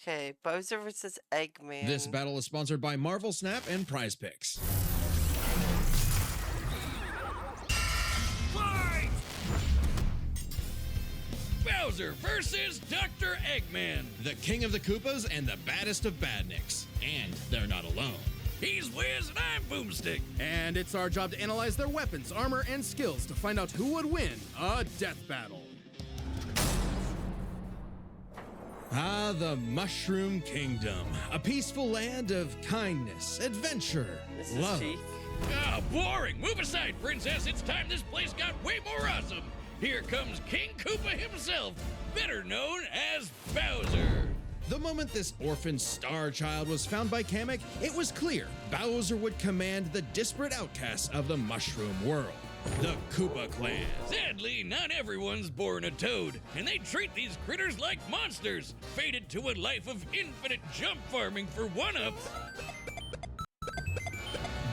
Okay, Bowser versus Eggman. This battle is sponsored by Marvel Snap and Prize Picks. Fight! Bowser versus Dr. Eggman. The king of the Koopas and the baddest of badniks. And they're not alone. He's Wiz and I'm Boomstick. And it's our job to analyze their weapons, armor, and skills to find out who would win a death battle. Ah, the Mushroom Kingdom. A peaceful land of kindness, adventure, This is love. Chief. Ah, boring. Move aside, princess. It's time this place got way more awesome. Here comes King Koopa himself, better known as Bowser. The moment this orphan star child was found by Kamek, it was clear Bowser would command the disparate outcasts of the Mushroom world, the Koopa clan. Sadly, not everyone's born a toad, and they treat these critters like monsters, fated to a life of infinite jump farming for one-ups.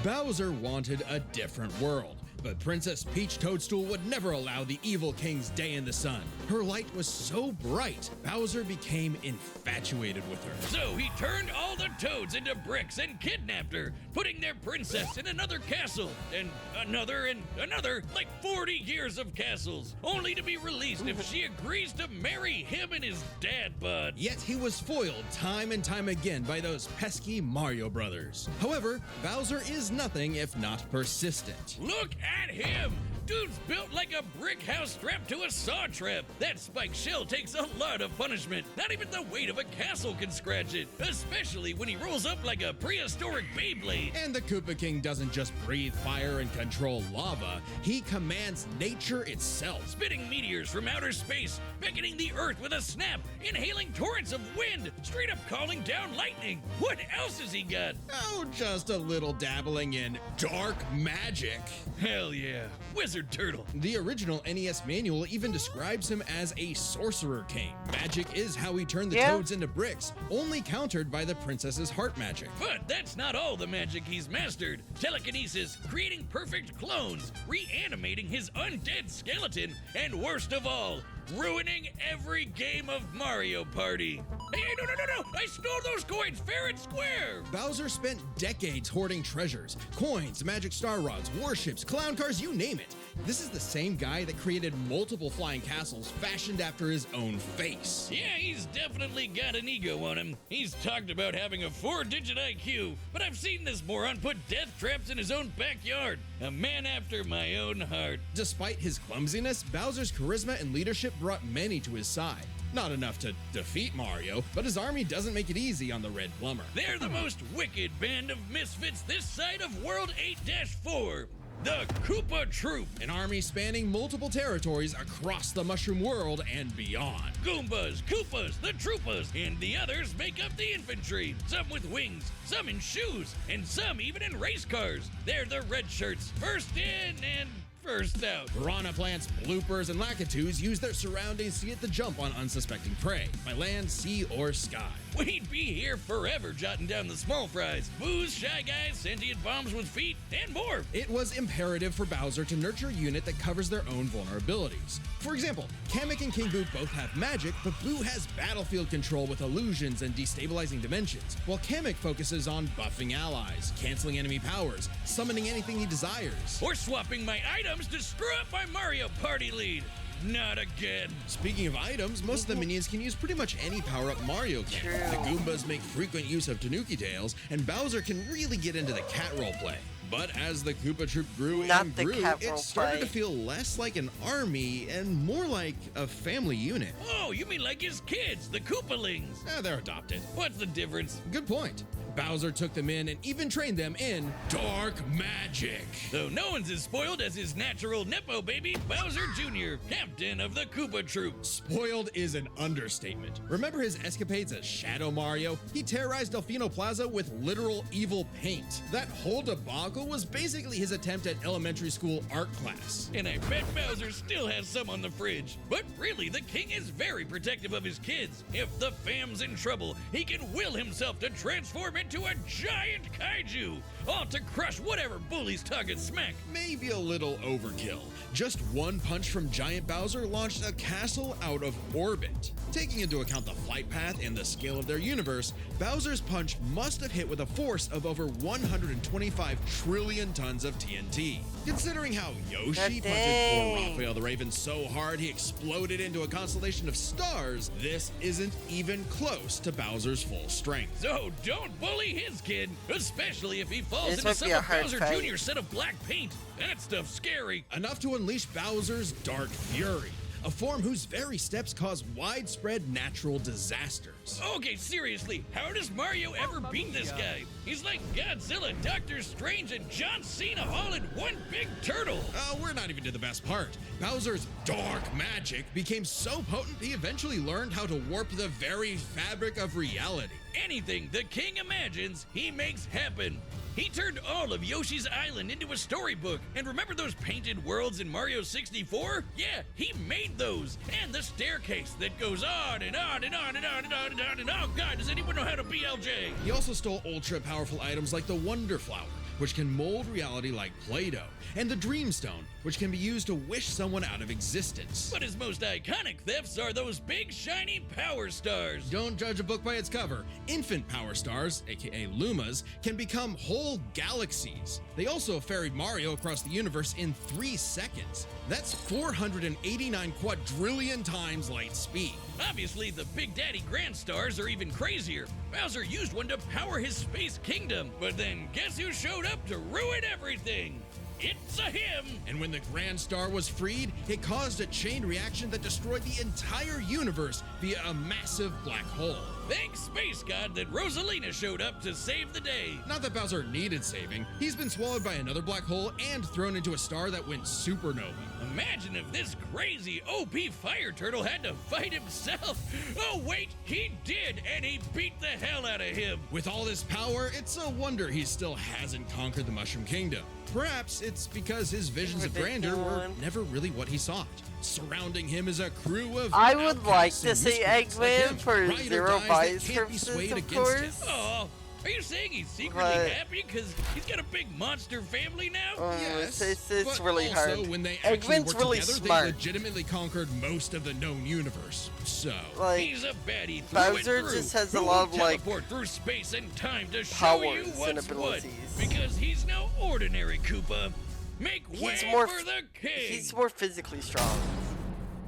Bowser wanted a different world, but Princess Peach Toadstool would never allow the evil king's day in the sun. Her light was so bright, Bowser became infatuated with her. So he turned all the toads into bricks and kidnapped her, putting their princess in another castle, and another, like 40 years of castles, only to be released if she agrees to marry him and his dad bod. Yet he was foiled time and time again by those pesky Mario brothers. However, Bowser is nothing if not persistent. Look at him! Dude's built like a brick house strapped to a saw trap. That spiked shell takes a lot of punishment. Not even the weight of a castle can scratch it, especially when he rolls up like a prehistoric Beyblade. And the Koopa King doesn't just breathe fire and control lava, he commands nature itself. Spitting meteors from outer space, beckoning the earth with a snap, inhaling torrents of wind, straight up calling down lightning. What else has he got? Oh, just a little dabbling in dark magic. Hell yeah, Wizard Turtle. The original NES manual even describes him as a sorcerer king. Magic is how he turned the toads into bricks, only countered by the princess's heart magic. But that's not all the magic he's mastered. Telekinesis, creating perfect clones, reanimating his undead skeleton, and worst of all, ruining every game of Mario Party. Hey, no! I stole those coins fair and square! Bowser spent decades hoarding treasures, coins, magic star rods, warships, clown cars, you name it. This is the same guy that created multiple flying castles fashioned after his own face. Yeah, he's definitely got an ego on him. He's talked about having a 4-digit IQ, but I've seen this moron put death traps in his own backyard. A man after my own heart. Despite his clumsiness, Bowser's charisma and leadership brought many to his side. Not enough to defeat Mario, but his army doesn't make it easy on the Red Plumber. They're the most wicked band of misfits this side of World 8-4. The Koopa Troop. An army spanning multiple territories across the Mushroom world and beyond. Goombas, Koopas, the Troopas, and the others make up the infantry. Some with wings, some in shoes, and some even in race cars. They're the red shirts, first in and first out. Piranha plants, bloopers, and lakitus use their surroundings to get the jump on unsuspecting prey, by land, sea, or sky. We'd be here forever jotting down the small fries. Booze, Shy Guys, sentient bombs with feet, and more. It was imperative for Bowser to nurture a unit that covers their own vulnerabilities. For example, Kamek and King Boo both have magic, but Boo has battlefield control with illusions and destabilizing dimensions, while Kamek focuses on buffing allies, canceling enemy powers, summoning anything he desires. Or swapping my items to screw up my Mario Party lead. Not again. Speaking of items, most of the minions can use pretty much any power-up Mario can. True. The Goombas make frequent use of Tanuki tails, and Bowser can really get into the cat roleplay. But as the Koopa Troop grew Not and the grew, cat it started roleplay. to feel less like an army and more like a family unit. Oh, you mean like his kids, the Koopalings? They're adopted. What's the difference? Good point. Bowser took them in and even trained them in dark magic. Though no one's as spoiled as his natural Nepo baby, Bowser Jr., captain of the Koopa Troop. Spoiled is an understatement. Remember his escapades as Shadow Mario? He terrorized Delfino Plaza with literal evil paint. That whole debacle was basically his attempt at elementary school art class. And I bet Bowser still has some on the fridge. But really, the king is very protective of his kids. If the fam's in trouble, he can will himself to transform into a giant kaiju, all to crush whatever bully's target smack. Maybe a little overkill. Just one punch from Giant Bowser launched a castle out of orbit. Taking into account the flight path and the scale of their universe, Bowser's punch must have hit with a force of over 125 trillion tons of TNT. Considering how Yoshi punches poor Raphael the Raven so hard he exploded into a constellation of stars, this isn't even close to Bowser's full strength. So don't bully his kid, especially if he falls This into might some be a of hard Bowser fight. Jr.'s set of black paint. That stuff's scary. Enough to unleash Bowser's Dark Fury, a form whose very steps cause widespread natural disasters. Okay, seriously, how does Mario ever beat this guy? He's like Godzilla, Doctor Strange, and John Cena all in one big turtle. We're not even to the best part. Bowser's dark magic became so potent he eventually learned how to warp the very fabric of reality. Anything the king imagines, he makes happen. He turned all of Yoshi's Island into a storybook. And remember those painted worlds in Mario 64? Yeah, he made those. And the staircase that goes on and on and on and on and on and on and on. Oh God, does anyone know how to BLJ? He also stole ultra-powerful items like the Wonder Flower, which can mold reality like Play-Doh, and the Dream Stone, which can be used to wish someone out of existence. But his most iconic thefts are those big shiny power stars. Don't judge a book by its cover. Infant power stars, aka Lumas, can become whole galaxies. They also ferried Mario across the universe in 3 seconds. That's 489 quadrillion times light speed. Obviously, the Big Daddy Grand Stars are even crazier. Bowser used one to power his space kingdom, but then guess who showed up to ruin everything? It's a him! And when the Grand Star was freed, it caused a chain reaction that destroyed the entire universe via a massive black hole. Thanks, Space God, that Rosalina showed up to save the day. Not that Bowser needed saving. He's been swallowed by another black hole and thrown into a star that went supernova. Imagine if this crazy OP fire turtle had to fight himself. Oh wait, he did, and he beat the hell out of him. With all this power, it's a wonder he still hasn't conquered the Mushroom Kingdom. Perhaps it's because his visions of grandeur were never really what he sought. Surrounding him is a crew of I would like outcasts to and see miscreants like him, Eggman for ride or zero dies that bias can't be purposes, swayed of against course. him. Oh, are you saying he's secretly But- happy because he's got a big monster family now? Yes, it's but really also, hard. when they actually Eggman's worked really together, smart. they legitimately conquered most of the known universe. So, Like, He's a baddie through Bowser and through, just has a who lot will of, like, teleport through space and time to show powers you and what's what. abilities. Because he's no ordinary Koopa. Make way he's more for the king. he's more physically strong.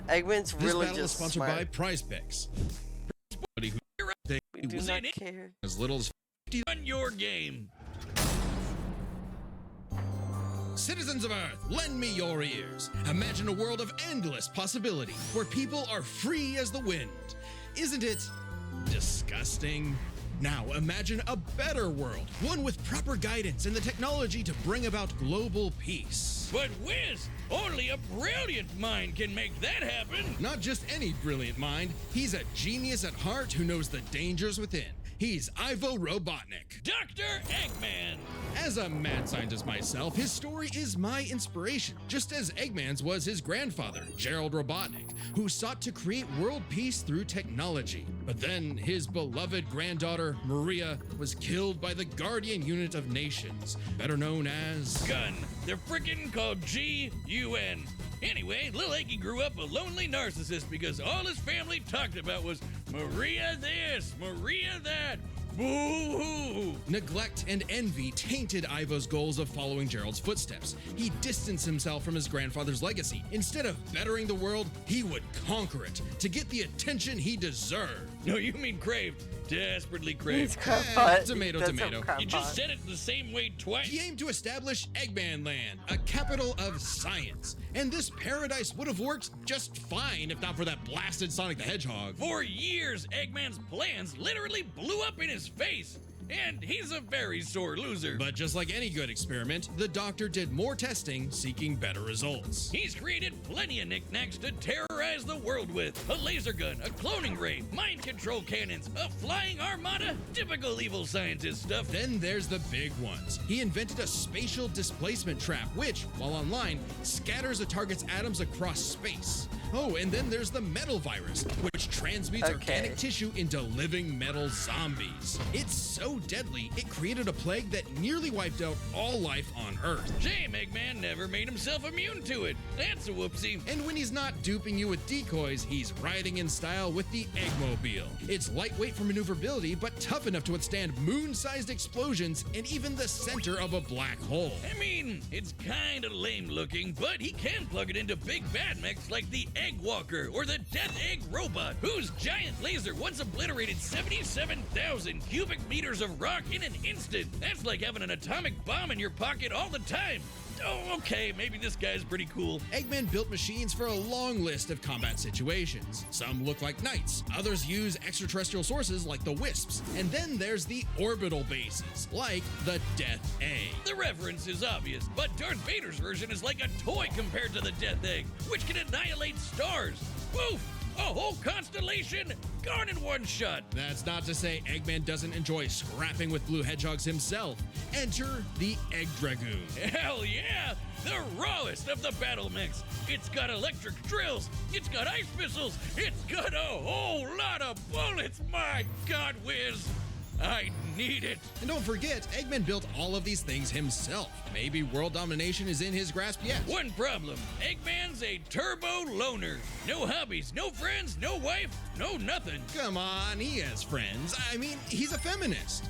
Eggman's this really battle is just sponsored smart. by Prize Picks. Somebody who they We do was not in care. as little as on your game. Citizens of Earth, lend me your ears. Imagine a world of endless possibility where people are free as the wind. Isn't it disgusting? Now imagine a better world, one with proper guidance and the technology to bring about global peace. But Wiz, only a brilliant mind can make that happen. Not just any brilliant mind, he's a genius at heart who knows the dangers within. He's Ivo Robotnik. Dr. Eggman. As a mad scientist myself, his story is my inspiration, just as Eggman's was his grandfather, Gerald Robotnik, who sought to create world peace through technology. But then his beloved granddaughter, Maria, was killed by the Guardian Unit of Nations, better known as... Gun. They're frickin' called G-U-N. Anyway, Lil Eggy grew up a lonely narcissist because all his family talked about was Maria this, Maria that. Boo-hoo! Neglect and envy tainted Ivo's goals of following Gerald's footsteps. He distanced himself from his grandfather's legacy. Instead of bettering the world, he would conquer it to get the attention he deserved. No, you mean craved. Desperately He's craved. crap tomato, He does have tomato. crap You just pot. said it the same way twice. He aimed to establish Eggman Land, a capital of science. And this paradise would have worked just fine if not for that blasted Sonic the Hedgehog. For years, Eggman's plans literally blew up in his face. And he's a very sore loser. But just like any good experiment, the doctor did more testing, seeking better results. He's created plenty of knickknacks to terrorize the world with. A laser gun, a cloning ray, mind control cannons, a flying armada, typical evil scientist stuff. Then there's the big ones. He invented a spatial displacement trap, which, while online, scatters a target's atoms across space. Oh, and then there's the metal virus, which transmutes organic tissue into living metal zombies. It's so deadly, it created a plague that nearly wiped out all life on Earth. Shame Eggman never made himself immune to it. That's a whoopsie. And when he's not duping you with decoys, he's riding in style with the Eggmobile. It's lightweight for maneuverability, but tough enough to withstand moon-sized explosions and even the center of a black hole. I mean, it's kinda lame looking, but he can plug it into big bad mechs like the Egg Walker or the Death Egg Robot, whose giant laser once obliterated 77,000 cubic meters of rock in an instant. That's like having an atomic bomb in your pocket all the time. Oh, okay, maybe this guy's pretty cool. Eggman built machines for a long list of combat situations. Some look like knights, others use extraterrestrial sources like the Wisps, and then there's the orbital bases, like the Death Egg. The reference is obvious, but Darth Vader's version is like a toy compared to the Death Egg, which can annihilate stars. Woof! A whole constellation gone in one shot. That's not to say Eggman doesn't enjoy scrapping with blue hedgehogs himself. Enter the Egg Dragoon. Hell yeah! The rawest of the battle mechs. It's got electric drills. It's got ice missiles. It's got a whole lot of bullets. My God, Whiz. I need it. And don't forget, Eggman built all of these things himself. Maybe world domination is in his grasp yet. One problem. Eggman's a turbo loner. No hobbies, no friends, no wife, no nothing. Come on, he has friends. I mean, he's a feminist.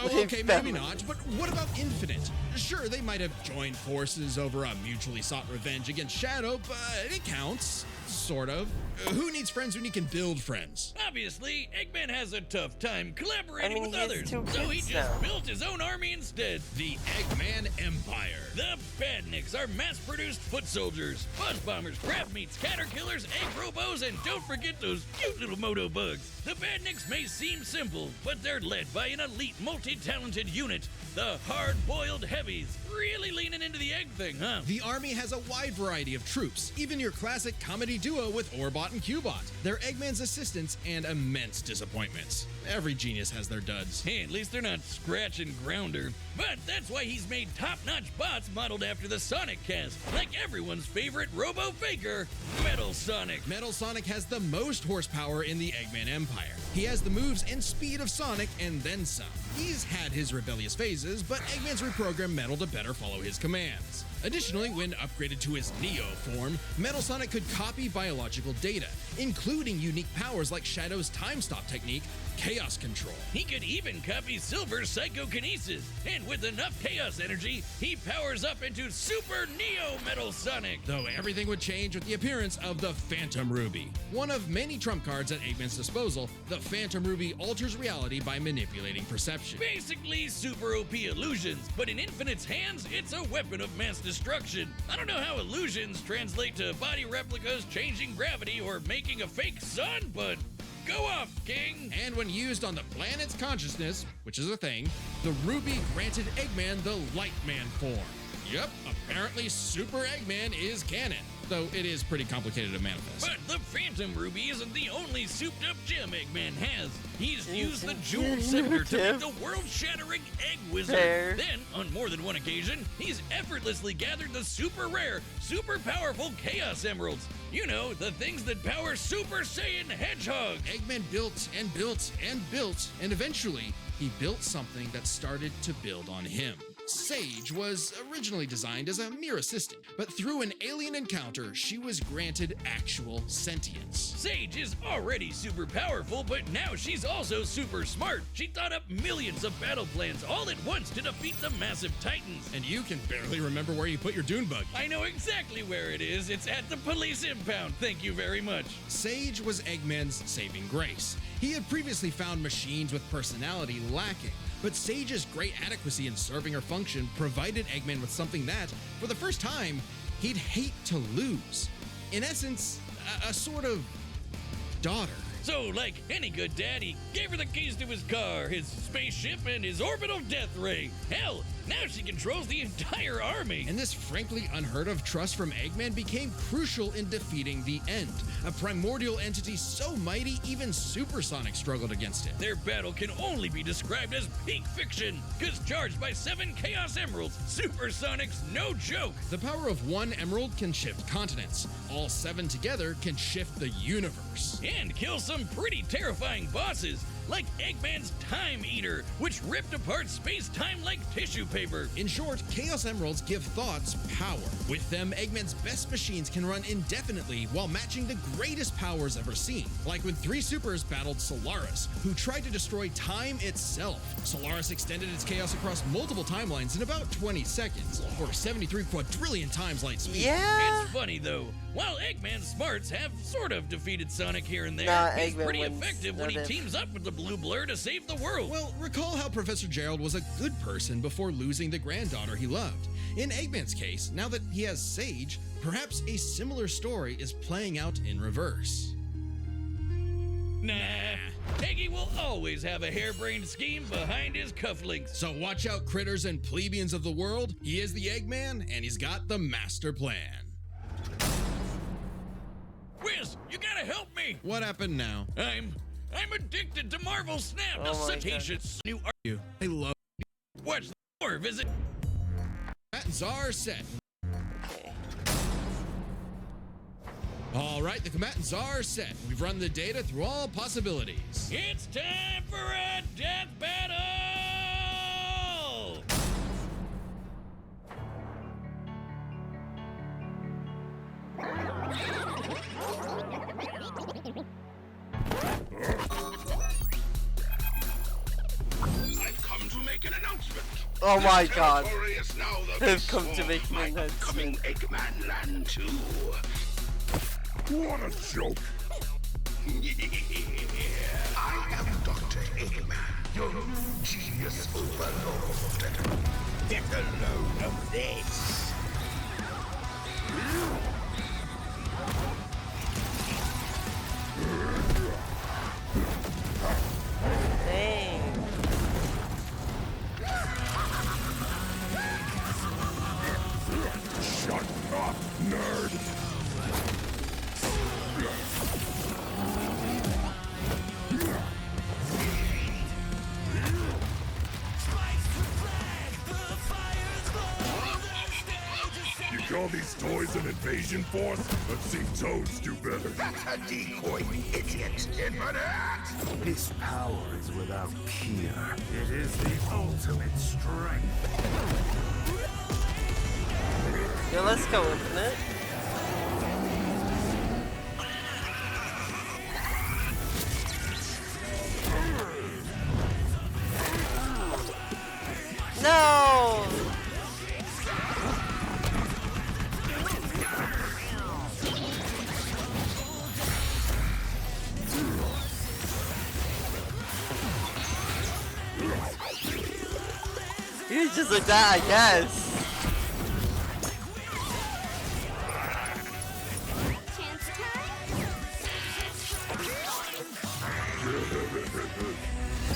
They're Okay, maybe not, but what about Infinite? Sure, they might have joined forces over a mutually sought revenge against Shadow, but it counts. Sort of. Who needs friends when you can build friends? Obviously, Eggman has a tough time collaborating I mean, with he has others, two so he kids just now. built his own army instead. The Eggman Empire. The Badniks are mass-produced foot soldiers, buzz bombers, crab meats, caterkillers, egg robos, and don't forget those cute little moto bugs. The Badniks may seem simple, but they're led by an elite, multi-talented unit, the hard-boiled heavies. Really leaning into the egg thing, huh? The army has a wide variety of troops, even your classic comedy duo with Orbot and Cubot. They're Eggman's assistants and immense disappointments. Every genius has their duds. Hey, at least they're not Scratch and Grounder. But that's why he's made top-notch bots modeled after the Sonic cast, like everyone's favorite robo-faker, Metal Sonic. Metal Sonic has the most horsepower in the Eggman Empire. He has the moves and speed of Sonic and then some. He's had his rebellious phases, but Eggman's reprogrammed Metal to better follow his commands. Additionally, when upgraded to his Neo form, Metal Sonic could copy biological data, including unique powers like Shadow's time stop technique, Chaos Control. He could even copy Silver's psychokinesis, and with enough chaos energy, he powers up into Super Neo Metal Sonic. Though everything would change with the appearance of the Phantom Ruby. One of many trump cards at Eggman's disposal, the Phantom Ruby alters reality by manipulating perception. Basically super OP illusions, but in Infinite's hands, it's a weapon of mass destruction. I don't know how illusions translate to body replicas, changing gravity, or making a fake sun, but go off, King! And when used on the planet's consciousness, which is a thing, the Ruby granted Eggman the Lightman form. Yep, apparently Super Eggman is canon, though it is pretty complicated to manifest. But the Phantom Ruby isn't the only souped-up gem Eggman has. He's used the Jewel Scepter to make the world-shattering Egg Wizard. Fair. Then, on more than one occasion, he's effortlessly gathered the super rare, super powerful Chaos Emeralds. You know, the things that power Super Saiyan Hedgehog. Eggman built and built and built, and eventually, he built something that started to build on him. Sage was originally designed as a mere assistant, but through an alien encounter, she was granted actual sentience. Sage is already super powerful, but now she's also super smart. She thought up millions of battle plans all at once to defeat the massive titans. And you can barely remember where you put your dune bug. I know exactly where it is. It's at the police impound. Thank you very much. Sage was Eggman's saving grace. He had previously found machines with personality lacking, but Sage's great adequacy in serving her function provided Eggman with something that, for the first time, he'd hate to lose. In essence, a sort of daughter. So, like any good dad, he gave her the keys to his car, his spaceship, and his orbital death ray. Hell, Now she controls the entire army. And this frankly unheard of trust from Eggman became crucial in defeating the End, a primordial entity so mighty even Supersonic struggled against it. Their battle can only be described as peak fiction, because charged by 7 Chaos Emeralds, Supersonic's no joke. The power of one emerald can shift continents. All 7 together can shift the universe. And kill some pretty terrifying bosses, like Eggman's Time Eater, which ripped apart space-time like tissue paper. In short, Chaos Emeralds give thoughts power. With them, Eggman's best machines can run indefinitely while matching the greatest powers ever seen. Like when 3 supers battled Solaris, who tried to destroy time itself. Solaris extended its chaos across multiple timelines in about 20 seconds, or 73 quadrillion times light speed. Yeah. It's funny though, while Eggman's smarts have sort of defeated Sonic here and there, Nah, he's Eggman pretty wins. effective No when he diff. teams up with the Blue Blur to save the world. Well, recall how Professor Gerald was a good person before losing the granddaughter he loved. In Eggman's case, now that he has Sage, perhaps a similar story is playing out in reverse. Nah, Eggy will always have a harebrained scheme behind his cufflinks. So watch out, critters and plebeians of the world. He is the Eggman, and he's got the master plan. Wiz, you gotta help me! What happened now? I'm addicted to Marvel Snap, Oh the my cetaceous new art. You. I love Watch more, visit. Matt and Czar are set. Okay. All right, the combatants are set. We've run the data through all possibilities. It's time for a death battle! I've come to make an announcement. Oh my This god. territory is now the They've come to resort make of an my announcement. upcoming Eggman Land 2. What a joke. I am Dr. Eggman, your new genius overlord. Get a load of this. Dang. Shut up, nerd. You call these toys an invasion force? I've seen Toads do better. That's a decoy, you idiot. Infinite! This power is without peer. It is the ultimate strength. Yo, let's go, Infinite. No! He's just like that, I guess. Chance time?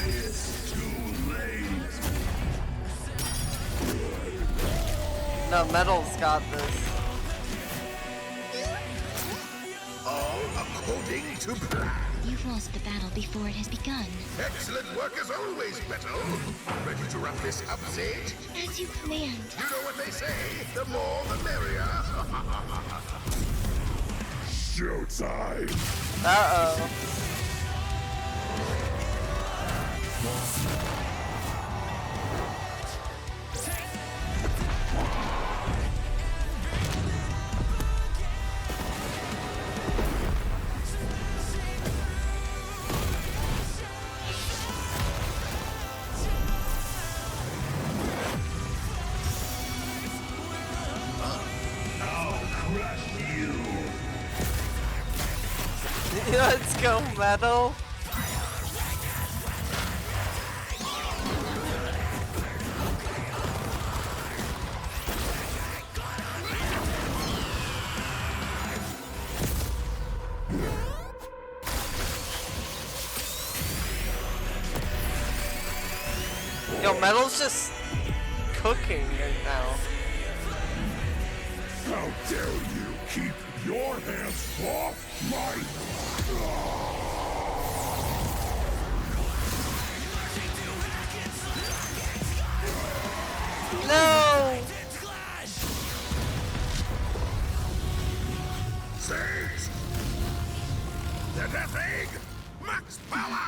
It's too late. No, Metal's got this. All according to plan. You've lost the battle before it has begun. Excellent work as always, Metal. Ready to wrap this up, Sage? As you planned. You know what they say, the more the merrier. Showtime. Uh-oh. Let's go, Metal. Yo, Metal's just cooking right now. How dare you keep your hands off my... No! Sage! The Death Egg! Max power!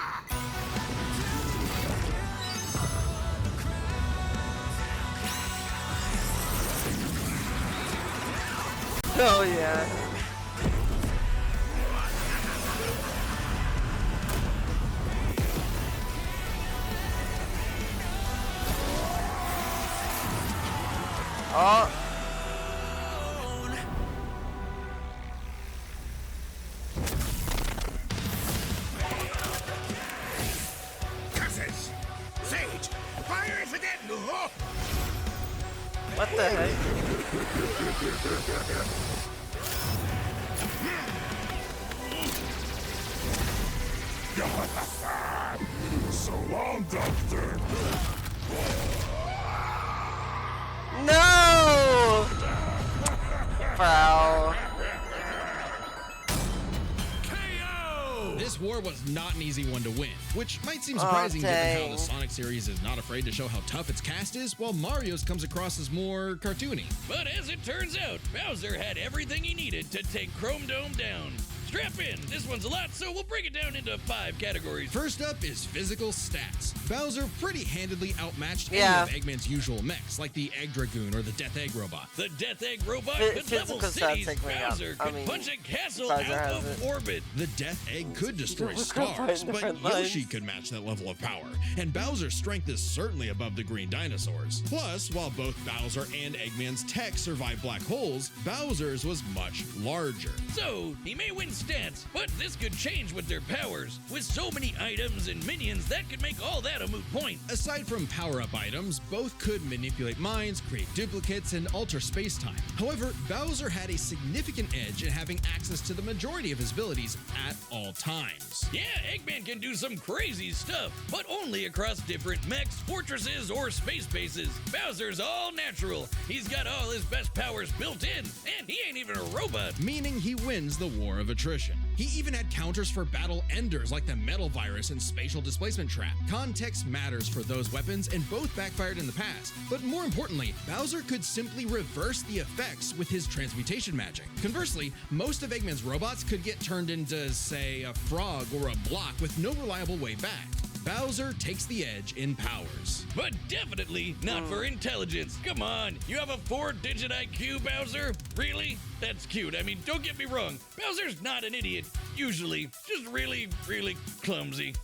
Oh yeah. Oh. Curses! Sage! Fire if it didn't! Oh. What the heck? So long, Doctor! No! Wow. This war was not an easy one to win, which might seem surprising given how dang. the Sonic series is not afraid to show how tough its cast is, while Mario's comes across as more cartoony. But as it turns out, Bowser had everything he needed to take Chrome Dome down. Strap in, this one's a lot, so we'll break it down into 5 categories. First up is physical stats. Bowser pretty handedly outmatched Yeah. any of Eggman's usual mechs, like the Egg Dragoon or the Death Egg Robot. The Death Egg Robot Phy- could level physical stats cities, take me out. Bowser I could mean, punch a castle Bowser out has of it. orbit. The Death Egg could destroy We're stars, fighting but different Yoshi lines. could match that level of power, and Bowser's strength is certainly above the green dinosaurs. Plus, while both Bowser and Eggman's tech survived black holes, Bowser's was much larger. So, he may win stats, but this could change with their powers. With so many items and minions, that could make all that a moot point. Aside from power-up items, both could manipulate minds, create duplicates, and alter space-time. However, Bowser had a significant edge in having access to the majority of his abilities at all times. Yeah, Eggman can do some crazy stuff, but only across different mechs, fortresses, or space bases. Bowser's all natural. He's got all his best powers built in, and he ain't even a robot. Meaning he wins the war of attrition. He even had counters for battle enders like the Metal Virus and Spatial Displacement Trap. Context matters for those weapons, and both backfired in the past. But more importantly, Bowser could simply reverse the effects with his transmutation magic. Conversely, most of Eggman's robots could get turned into, say, a frog or a block with no reliable way back. Bowser takes the edge in powers. But definitely not for intelligence. Come on, you have a 4-digit IQ, Bowser? Really? That's cute. I mean, don't get me wrong. Bowser's not an idiot, usually. Just really, really clumsy.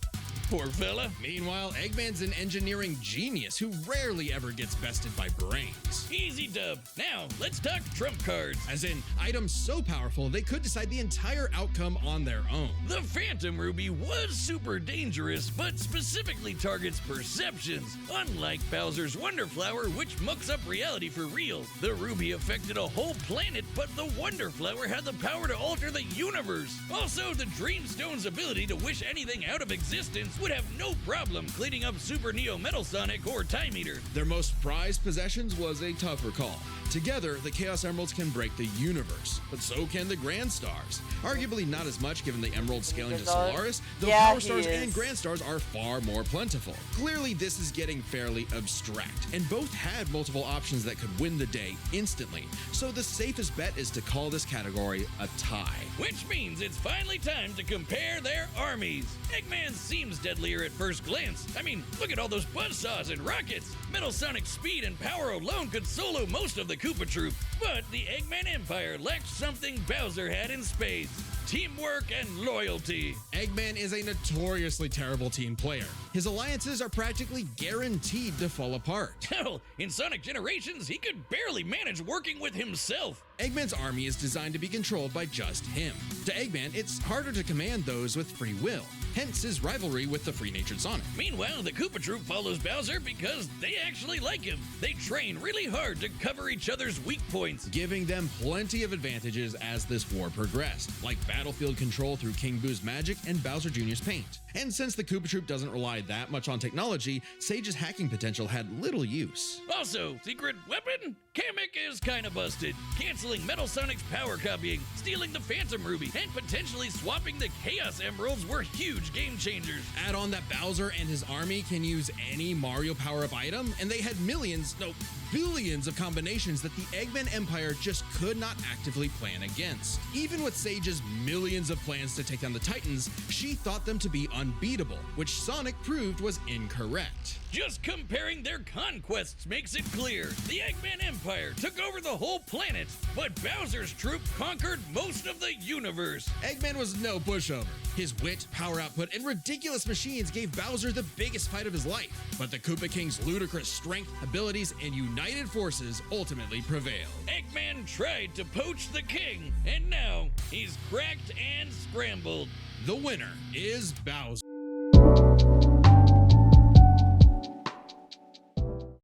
Poor fella. Meanwhile, Eggman's an engineering genius who rarely ever gets bested by brains. Easy dub. Now, let's talk trump cards. As in, items so powerful they could decide the entire outcome on their own. The Phantom Ruby was super dangerous, but specifically targets perceptions. Unlike Bowser's Wonder Flower, which mucks up reality for real. The Ruby affected a whole planet, but the Wonder Flower had the power to alter the universe. Also, the Dreamstone's ability to wish anything out of existence would have no problem cleaning up Super Neo Metal Sonic or Time Eater. Their most prized possessions was a tougher call. Together, the Chaos Emeralds can break the universe, but so can the Grand Stars. Arguably not as much given the Emerald scaling to Solaris, though Yeah, Power he Stars is. and Grand Stars are far more plentiful. Clearly, this is getting fairly abstract, and both had multiple options that could win the day instantly, so the safest bet is to call this category a tie. Which means it's finally time to compare their armies. Eggman seems deadlier at first glance. I mean, look at all those buzzsaws and rockets. Metal Sonic's speed and power alone could solo most of the Koopa Troop. But the Eggman Empire lacked something Bowser had in spades: teamwork and loyalty. Eggman is a notoriously terrible team player. His alliances are practically guaranteed to fall apart. Hell, in Sonic Generations, he could barely manage working with himself. Eggman's army is designed to be controlled by just him. To Eggman, it's harder to command those with free will, hence his rivalry with the free-natured Sonic. Meanwhile, the Koopa Troop follows Bowser because they actually like him. They train really hard to cover each other's weak points. Giving them plenty of advantages as this war progressed, like battlefield control through King Boo's magic and Bowser Jr.'s paint. And since the Koopa Troop doesn't rely that much on technology, Sage's hacking potential had little use. Also, secret weapon? Kamek is kinda busted, canceling Metal Sonic's power copying, stealing the Phantom Ruby, and potentially swapping the Chaos Emeralds were huge game changers. Add on that Bowser and his army can use any Mario power-up item, and they had millions, no, billions of combinations that the Eggman Empire just could not actively plan against. Even with Sage's millions of plans to take down the Titans, she thought them to be unbeatable, which Sonic proved was incorrect. Just comparing their conquests makes it clear. The Eggman Empire took over the whole planet, but Bowser's troop conquered most of the universe. Eggman was no pushover. His wit, power output, and ridiculous machines gave Bowser the biggest fight of his life. But the Koopa King's ludicrous strength, abilities, and united forces ultimately prevailed. Eggman tried to poach the king, and now he's cracked and scrambled. The winner is Bowser.